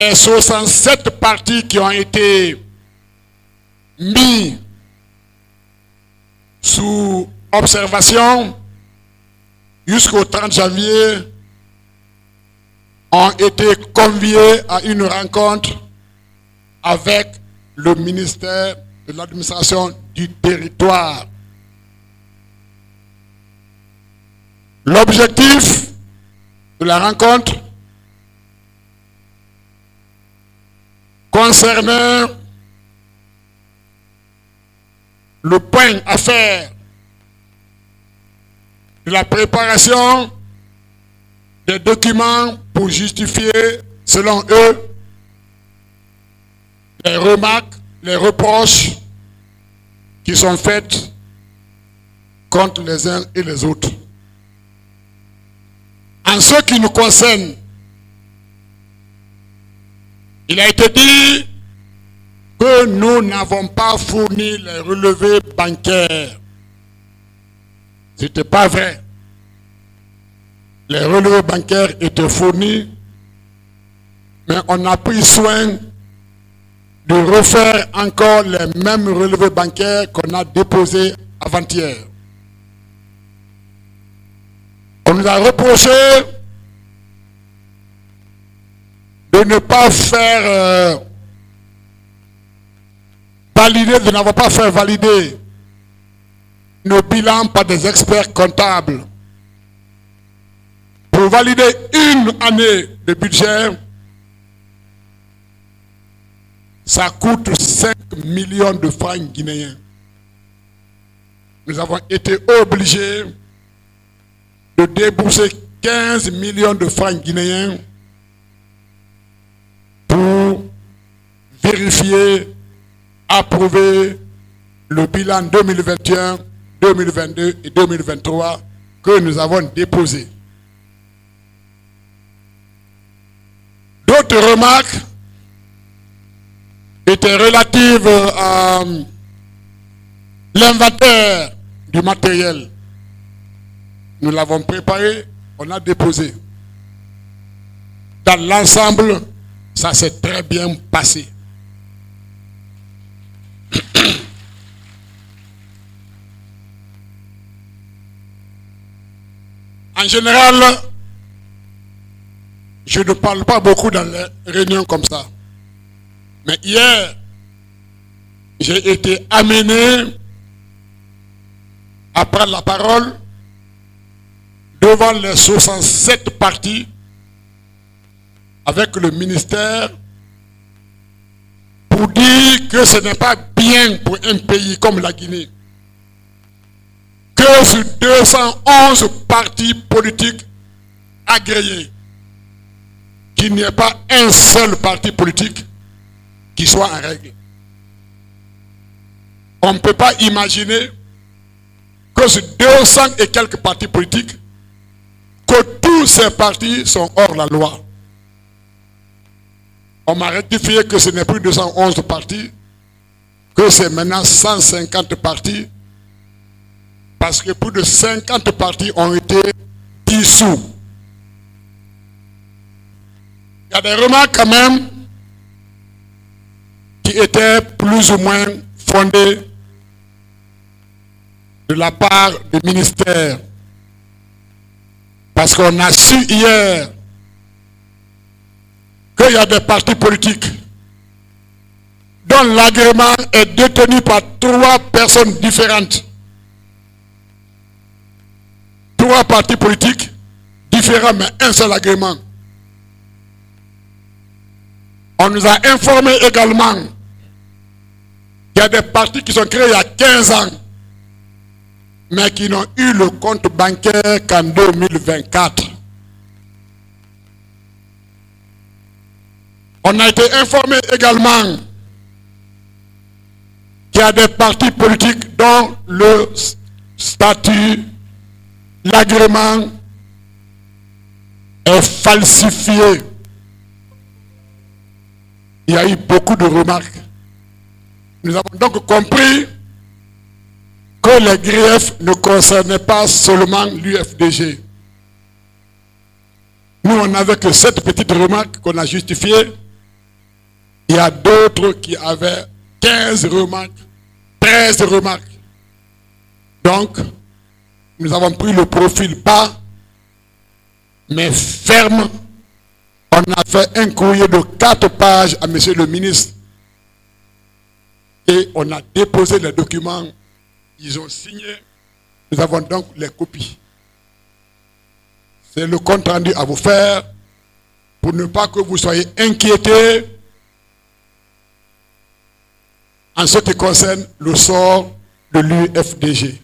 les 67 partis qui ont été mis sous observation jusqu'au 30 janvier ont été conviés à une rencontre avec le ministère de l'administration du territoire. L'objectif de la rencontre concernait le point à faire de la préparation des documents pour justifier, selon eux, les remarques, les reproches qui sont faites contre les uns et les autres. En ce qui nous concerne, il a été dit que nous n'avons pas fourni les relevés bancaires. Ce n'était pas vrai. Les relevés bancaires étaient fournis, mais on a pris soin de refaire encore les mêmes relevés bancaires qu'on a déposés avant-hier. On nous a reproché de ne pas faire valider, de n'avoir pas fait valider nos bilans par des experts comptables. Pour valider une année de budget, ça coûte 5 millions de francs guinéens. Nous avons été obligés de débourser 15 millions de francs guinéens pour vérifier, approuver le bilan 2021, 2022 et 2023 que nous avons déposé. D'autres remarques étaient relatives à l'inventaire du matériel. Nous l'avons préparé, on a déposé. Dans l'ensemble, ça s'est très bien passé. En général, je ne parle pas beaucoup dans les réunions comme ça. Mais hier, j'ai été amené à prendre la parole devant les 67 partis avec le ministère pour dire que ce n'est pas bien pour un pays comme la Guinée que sur 211 partis politiques agréés, qu'il n'y ait pas un seul parti politique qui soit en règle. On ne peut pas imaginer que sur 200 et quelques partis politiques, que tous ces partis sont hors la loi. On m'a rectifié que ce n'est plus 211 partis, que c'est maintenant 150 partis, parce que plus de 50 partis ont été dissous. Il y a des remarques quand même qui étaient plus ou moins fondées de la part du ministère. Parce qu'on a su hier qu'il y a des partis politiques dont l'agrément est détenu par 3 personnes différentes. 3 partis politiques différents, mais un seul agrément. On nous a informé également qu'il y a des partis qui sont créés il y a 15 ans, mais qui n'ont eu le compte bancaire qu'en 2024. On a été informé également qu'il y a des partis politiques dont le statut, l'agrément est falsifié. Il y a eu beaucoup de remarques. Nous avons donc compris que les griefs ne concernaient pas seulement l'UFDG. Nous, on n'avait que cette petite remarque qu'on a justifiée Il y a d'autres qui avaient 15 remarques, 13 remarques. Donc, nous avons pris le profil bas, mais ferme. On a fait un courrier de 4 pages à monsieur le ministre. Et on a déposé les documents. Ils ont signé. Nous avons donc les copies. C'est le compte rendu à vous faire pour ne pas que vous soyez inquiétés en ce qui concerne le sort de l'UFDG.